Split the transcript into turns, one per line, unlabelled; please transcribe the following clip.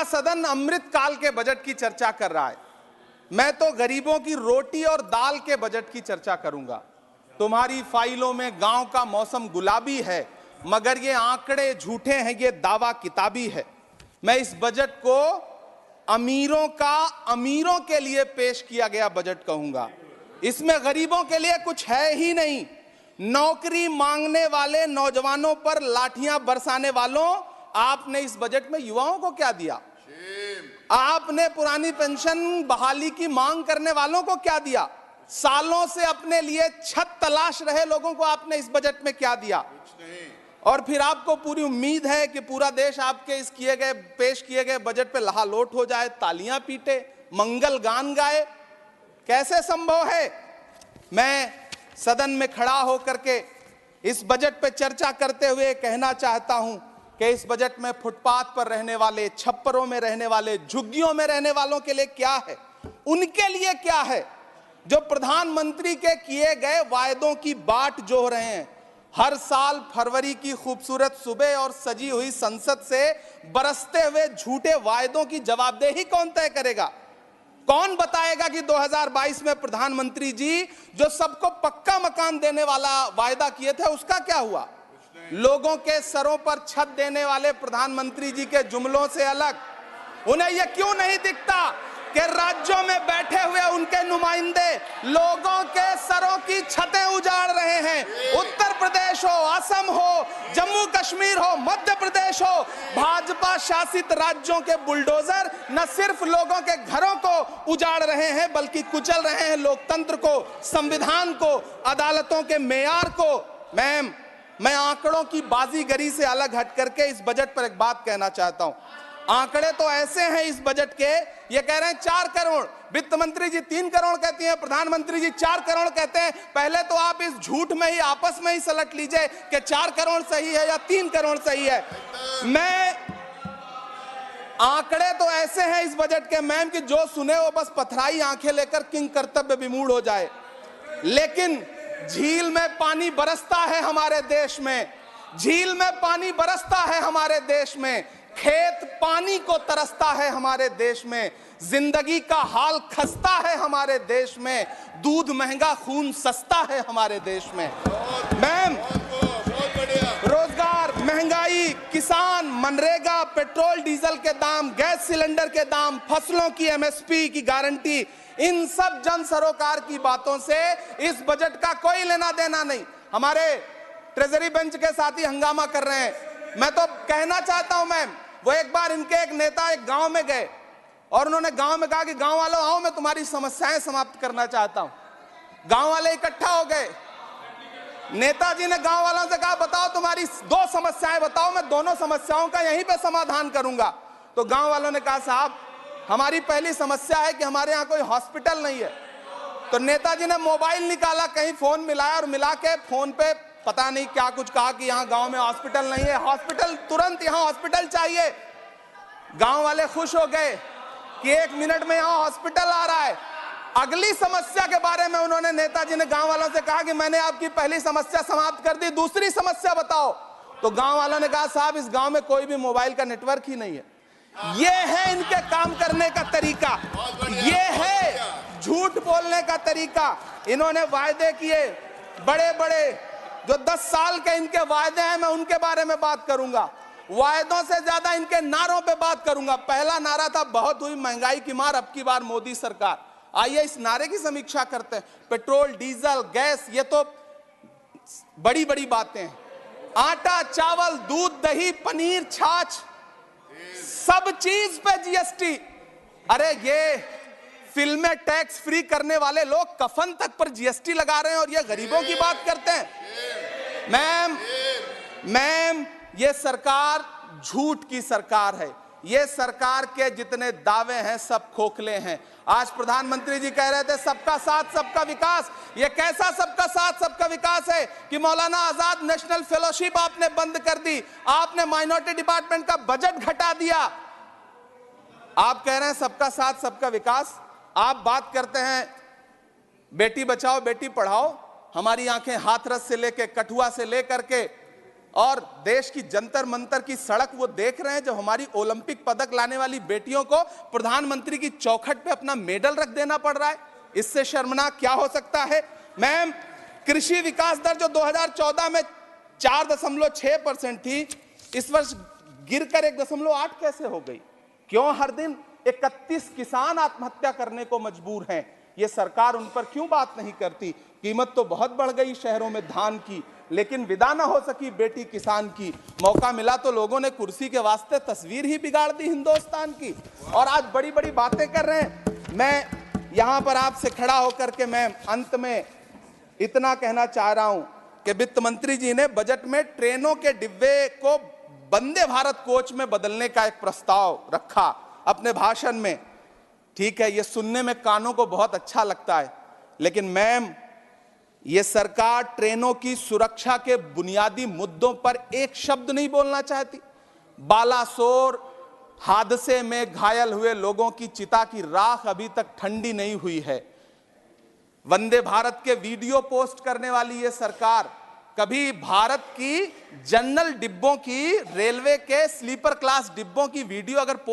सदन अमृत काल के बजट की चर्चा कर रहा है, मैं तो गरीबों की रोटी और दाल के बजट की चर्चा करूंगा। तुम्हारी फाइलों में गांव का मौसम गुलाबी है, मगर ये आंकड़े झूठे हैं, ये दावा किताबी है। मैं इस बजट को अमीरों के लिए पेश किया गया बजट कहूंगा। इसमें गरीबों के लिए कुछ है ही नहीं। नौकरी मांगने वाले नौजवानों पर लाठियां बरसाने वालों, आपने इस बजट में युवाओं को क्या दिया? आपने पुरानी पेंशन बहाली की मांग करने वालों को क्या दिया? सालों से अपने लिए छत तलाश रहे लोगों को आपने इस बजट में क्या दिया? और फिर आपको पूरी उम्मीद है कि पूरा देश आपके इस पेश किए गए बजट पे लहालोट हो जाए, तालियां पीटे, मंगल गान गाए। कैसे संभव है? मैं सदन में खड़ा होकर के इस बजट पे चर्चा करते हुए कहना चाहता हूं कि इस बजट में फुटपाथ पर रहने वाले, छप्परों में रहने वाले, झुग्गियों में रहने वालों के लिए क्या है, उनके लिए क्या है जो प्रधानमंत्री के किए गए वायदों की बाट जोह रहे हैं। हर साल फरवरी की खूबसूरत सुबह और सजी हुई संसद से बरसते हुए झूठे वायदों की जवाबदेही कौन तय करेगा? कौन बताएगा कि 2022 में प्रधानमंत्री जी जो सबको पक्का मकान देने वाला वायदा किए थे उसका क्या हुआ? लोगों के सरों पर छत देने वाले प्रधानमंत्री जी के जुमलों से अलग उन्हें यह क्यों नहीं दिखता कि राज्यों में बैठे हुए उनके नुमाइंदे लोगों के सरों की छतें उजाड़ रहे हैं? उत्तर प्रदेश हो, असम हो, जम्मू कश्मीर हो, मध्य प्रदेश हो, भाजपा शासित राज्यों के बुलडोजर न सिर्फ लोगों के घरों को उजाड़ रहे हैं बल्कि कुचल रहे हैं लोकतंत्र को, संविधान को, अदालतों के मेयार को। मैं आंकड़ों की बाजीगरी से अलग हट करके इस बजट पर एक बात कहना चाहता हूं। आंकड़े तो ऐसे हैं इस बजट के, ये कह रहे हैं 4 करोड़, वित्त मंत्री जी 3 करोड़ कहती हैं, प्रधानमंत्री जी 4 करोड़ कहते हैं। पहले तो आप इस झूठ में ही आपस में ही सलट लीजिए कि 4 करोड़ सही है या 3 करोड़ सही है। आंकड़े तो ऐसे हैं इस बजट के मैम कि जो सुने वो बस पथराई आंखें लेकर किंग कर्तव्य विमूढ़ हो जाए। लेकिन झील में पानी बरसता है हमारे देश में, झील में पानी बरसता है हमारे देश में, खेत पानी को तरसता है हमारे देश में, जिंदगी का हाल खस्ता है हमारे देश में, दूध महंगा खून सस्ता है हमारे देश में। मैम, रोजगार, महंगाई, किसान, मनरेगा, पेट्रोल डीजल के दाम, गैस सिलेंडर के दाम, फसलों की एमएसपी की गारंटी, इन सब जन सरोकार की बातों से इस बजट का कोई लेना देना नहीं। हमारे ट्रेजरी बेंच के साथी हंगामा कर रहे हैं। मैं तो कहना चाहता हूं मैम, वो एक बार इनके एक नेता एक गांव में गए और उन्होंने गांव में कहा कि गांव वालों आओ, मैं तुम्हारी समस्याएं समाप्त करना चाहता हूं। गांव वाले इकट्ठा हो गए। नेताजी ने गांव वालों से कहा बताओ तुम्हारी 2 समस्याएं बताओ, मैं दोनों समस्याओं का यहीं पे समाधान करूंगा। तो गांव वालों ने कहा साहब हमारी पहली समस्या है कि हमारे यहाँ कोई हॉस्पिटल नहीं है। तो नेताजी ने मोबाइल निकाला, कहीं फोन मिलाया और मिला के फोन पे पता नहीं क्या कुछ कहा कि यहाँ गांव में हॉस्पिटल नहीं है, हॉस्पिटल तुरंत, यहाँ हॉस्पिटल चाहिए। गांव वाले खुश हो गए कि 1 मिनट में यहाँ हॉस्पिटल आ रहा है। अगली समस्या के बारे में उन्होंने, नेताजी ने गांव वालों से कहा कि मैंने आपकी पहली समस्या समाप्त कर दी, दूसरी समस्या बताओ। तो गांव वालों ने कहा साहब इस गांव में कोई भी मोबाइल का नेटवर्क ही नहीं है। ये है इनके काम करने का तरीका, ये है झूठ बोलने का तरीका। इन्होंने वायदे किए बड़े बड़े, जो 10 साल के इनके वायदे हैं, मैं उनके बारे में बात करूंगा। वायदों से ज्यादा इनके नारों पे बात करूंगा। पहला नारा था बहुत हुई महंगाई की मार, अब की बार मोदी सरकार। आइए इस नारे की समीक्षा करते हैं। पेट्रोल, डीजल, गैस, ये तो बड़ी बड़ी बातें हैं। आटा, चावल, दूध, दही, पनीर, छाछ, सब चीज पे जीएसटी। अरे ये फिल्में टैक्स फ्री करने वाले लोग कफन तक पर जीएसटी लगा रहे हैं और ये गरीबों की बात करते हैं। मैम, ये सरकार झूठ की सरकार है। ये सरकार के जितने दावे हैं सब खोखले हैं। आज प्रधानमंत्री जी कह रहे थे सबका साथ सबका विकास। ये कैसा सबका साथ सबका विकास है कि मौलाना आजाद नेशनल फेलोशिप आपने बंद कर दी, आपने माइनॉरिटी डिपार्टमेंट का बजट घटा दिया। आप कह रहे हैं सबका साथ सबका विकास। आप बात करते हैं बेटी बचाओ बेटी पढ़ाओ। हमारी आंखें हाथरस से लेकर, कठुआ से लेकर के और देश की जंतर मंतर की सड़क वो देख रहे हैं जब हमारी ओलंपिक पदक लाने वाली बेटियों को प्रधानमंत्री की चौखट पे अपना मेडल रख देना पड़ रहा है। इससे शर्मनाक क्या हो सकता है। मैम, कृषि विकास दर जो 2014 में 4.6% थी, इस वर्ष गिरकर 1.8 कैसे हो गई? क्यों हर दिन 31 किसान आत्महत्या करने को मजबूर हैं? ये सरकार उन पर क्यों बात नहीं करती? कीमत तो बहुत बढ़ गई शहरों में धान की, लेकिन विदा ना हो सकी बेटी किसान की। मौका मिला तो लोगों ने कुर्सी के वास्ते तस्वीर ही बिगाड़ दी हिंदुस्तान की, और आज बड़ी बड़ी बातें कर रहे हैं। मैं यहां पर आपसे खड़ा होकर के मैं अंत में इतना कहना चाह रहा हूं कि वित्त मंत्री जी ने बजट में ट्रेनों के डिब्बे को वंदे भारत कोच में बदलने का एक प्रस्ताव रखा अपने भाषण में। ठीक है, ये सुनने में कानों को बहुत अच्छा लगता है, लेकिन मैम, ये सरकार ट्रेनों की सुरक्षा के बुनियादी मुद्दों पर एक शब्द नहीं बोलना चाहती। बालासोर हादसे में घायल हुए लोगों की चिता की राख अभी तक ठंडी नहीं हुई है। वंदे भारत के वीडियो पोस्ट करने वाली ये सरकार कभी भारत की जनरल डिब्बों की, रेलवे के स्लीपर क्लास डिब्बों की वीडियो अगर